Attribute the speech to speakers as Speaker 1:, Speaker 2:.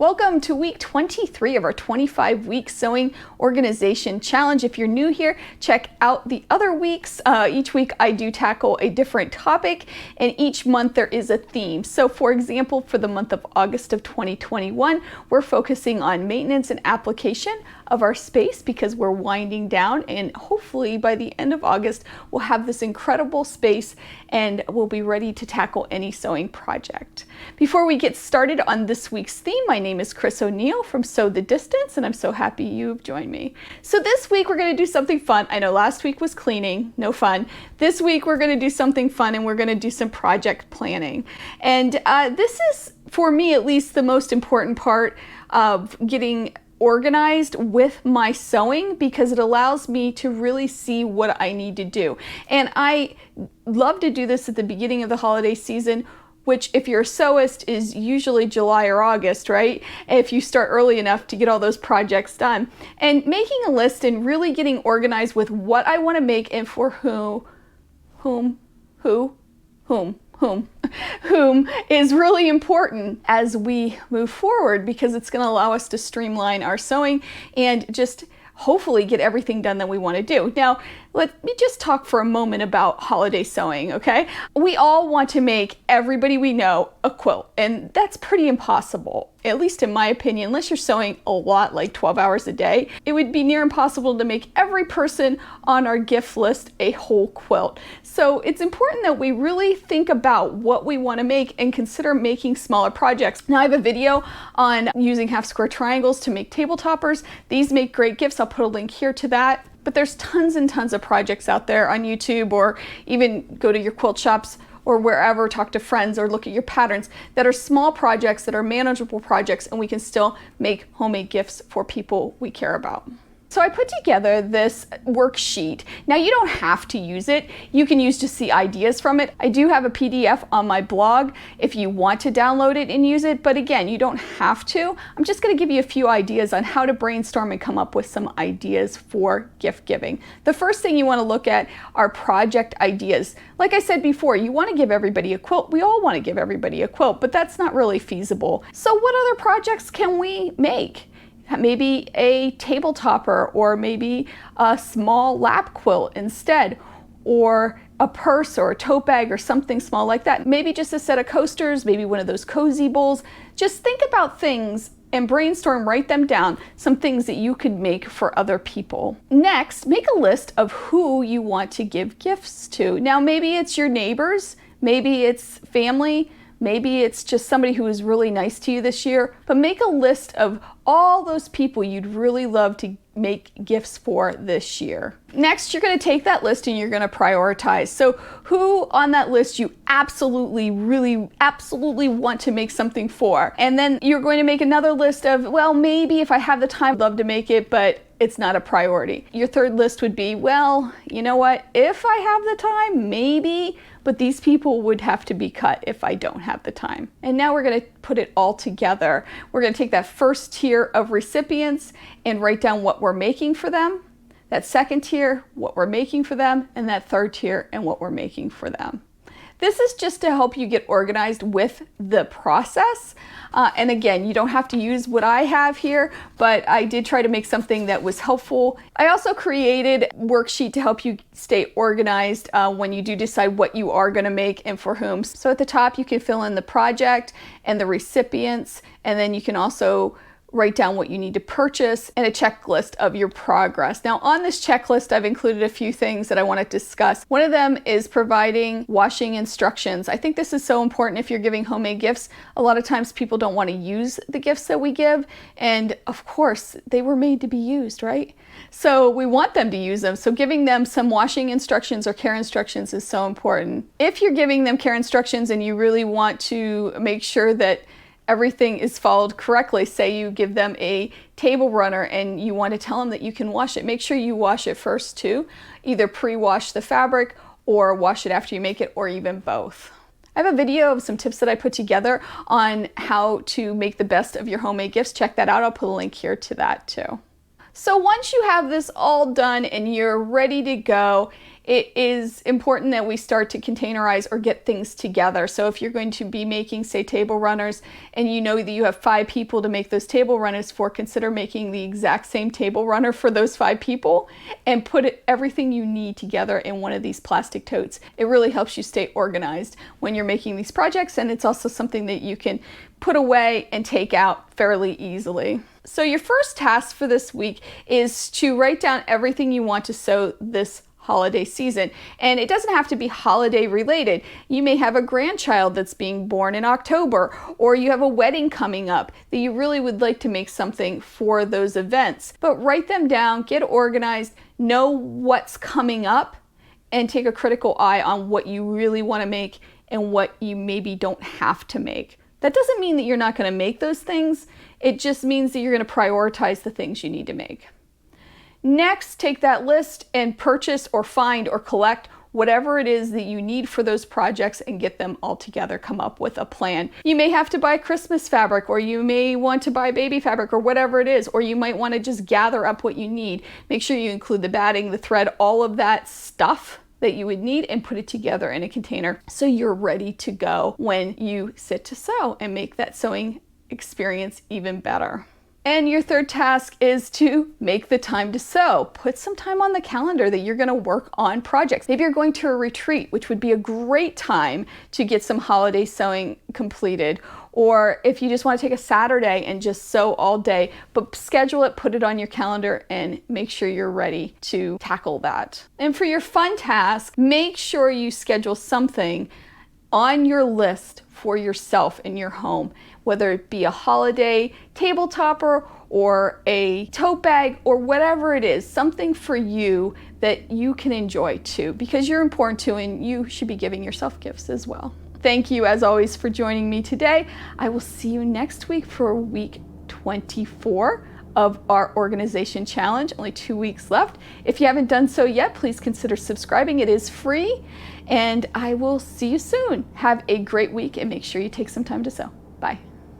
Speaker 1: Welcome to week 23 of our 25-week sewing organization challenge. If you're new here, check out the other weeks. Each week I do tackle a different topic, and each month there is a theme. So for example, for the month of August of 2021, we're focusing on maintenance and application of our space because we're winding down, and hopefully by the end of August we'll have this incredible space and we'll be ready to tackle any sewing project. Before we get started on this week's theme, my name is Chris O'Neill from Sew the Distance, and I'm so happy you've joined me. So this week we're going to do something fun. I know last week was cleaning, no fun. This week we're going to do something fun, and we're going to do some project planning. And this is, for me at least, the most important part of getting organized with my sewing, because it allows me to really see what I need to do. And I love to do this at the beginning of the holiday season, which if you're a sewist is usually July or August, right? If you start early enough to get all those projects done. And making a list and really getting organized with what I want to make and for whom is really important as we move forward, because it's going to allow us to streamline our sewing and just hopefully get everything done that we want to do. Now, let me just talk for a moment about holiday sewing, okay? We all want to make everybody we know a quilt, and that's pretty impossible, at least in my opinion. Unless you're sewing a lot, like 12 hours a day, it would be near impossible to make every person on our gift list a whole quilt. So it's important that we really think about what we want to make and consider making smaller projects. Now, I have a video on using half square triangles to make table toppers. These make great gifts. I'll put a link here to that. But there's tons and tons of projects out there on YouTube, or even go to your quilt shops or wherever, talk to friends or look at your patterns that are small projects, that are manageable projects, and we can still make homemade gifts for people we care about. So I put together this worksheet. Now, you don't have to use it. You can use to see ideas from it. I do have a PDF on my blog if you want to download it and use it, but again, you don't have to. I'm just going to give you a few ideas on how to brainstorm and come up with some ideas for gift giving. The first thing you want to look at are project ideas. Like I said before, you want to give everybody a quilt. We all want to give everybody a quilt, but that's not really feasible. So what other projects can we make? Maybe a table topper, or maybe a small lap quilt instead, or a purse or a tote bag or something small like that. Maybe just a set of coasters, maybe one of those cozy bowls. Just think about things and brainstorm, write them down, some things that you could make for other people. Next, make a list of who you want to give gifts to. Now, maybe it's your neighbors, maybe it's family, maybe it's just somebody who was really nice to you this year, but make a list of all those people you'd really love to make gifts for this year. Next, you're going to take that list and you're going to prioritize. So who on that list you absolutely want to make something for. And then you're going to make another list of, well, maybe if I have the time, I'd love to make it, but it's not a priority. Your third list would be, well, you know what? If I have the time, maybe, but these people would have to be cut if I don't have the time. And now we're going to put it all together. We're going to take that first tier of recipients and write down what we're making for them, that second tier, what we're making for them, and that third tier and what we're making for them. This is just to help you get organized with the process. And again, you don't have to use what I have here, but I did try to make something that was helpful. I also created a worksheet to help you stay organized when you do decide what you are going to make and for whom. So at the top, you can fill in the project and the recipients, and then you can also write down what you need to purchase and a checklist of your progress. Now, on this checklist, I've included a few things that I want to discuss. One of them is providing washing instructions. I think this is so important if you're giving homemade gifts. A lot of times people don't want to use the gifts that we give, and of course, they were made to be used, right? So we want them to use them. So giving them some washing instructions or care instructions is so important. If you're giving them care instructions and you really want to make sure that everything is followed correctly, say you give them a table runner and you want to tell them that you can wash it, make sure you wash it first too. Either pre-wash the fabric or wash it after you make it, or even both. I have a video of some tips that I put together on how to make the best of your homemade gifts. Check that out. I'll put a link here to that too. So once you have this all done and you're ready to go, it is important that we start to containerize or get things together. So if you're going to be making, say, table runners, and you know that you have 5 people to make those table runners for, consider making the exact same table runner for those 5 people and put everything you need together in one of these plastic totes. It really helps you stay organized when you're making these projects, and it's also something that you can put away and take out fairly easily. So your first task for this week is to write down everything you want to sew this holiday season. And it doesn't have to be holiday related. You may have a grandchild that's being born in October, or you have a wedding coming up that you really would like to make something for those events. But write them down, get organized, know what's coming up, and take a critical eye on what you really want to make and what you maybe don't have to make. That doesn't mean that you're not going to make those things. It just means that you're going to prioritize the things you need to make. Next, take that list and purchase or find or collect whatever it is that you need for those projects and get them all together. Come up with a plan. You may have to buy Christmas fabric, or you may want to buy baby fabric, or whatever it is, or you might want to just gather up what you need. Make sure you include the batting, the thread, all of that stuff that you would need, and put it together in a container so you're ready to go when you sit to sew and make that sewing experience even better. And your third task is to make the time to sew. Put some time on the calendar that you're going to work on projects. Maybe you're going to a retreat, which would be a great time to get some holiday sewing completed. Or if you just want to take a Saturday and just sew all day, but schedule it, put it on your calendar, and make sure you're ready to tackle that. And for your fun task, make sure you schedule something on your list for yourself in your home, whether it be a holiday table topper or a tote bag or whatever it is, something for you that you can enjoy too, because you're important too, and you should be giving yourself gifts as well. Thank you as always for joining me today. I will see you next week for week 24 of our organization challenge. Only 2 weeks left. If you haven't done so yet, please consider subscribing. It is free, and I will see you soon. Have a great week and make sure you take some time to sew. Bye.